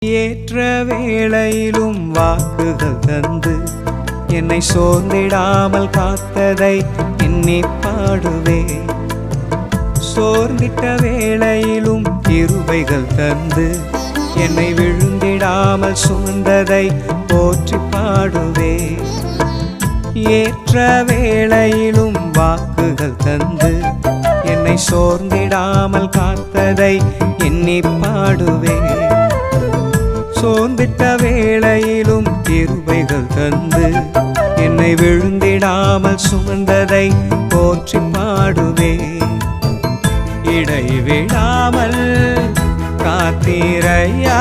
ஏற்ற வேளையிலும் வாக்குகள் தந்து என்னை சோர்ந்திடாமல் காத்ததை எண்ணி பாடுவே. சோர்ந்திட்ட வேளையிலும் கிருபைகள் தந்து என்னை விழுந்திடாமல் சுமந்ததை போற்றி பாடுவே. ஏற்ற வேளையிலும் வாக்குகள் தந்து என்னை சோர்ந்திடாமல் காத்ததை எண்ணி பாடுவே. சோர்ந்திட்ட வேளையிலும் கிருபைகள் தந்து என்னை விழுந்திடாமல் சுமந்ததை போற்றி பாடுவே. இடைவிடாமல் காத்தீரையா,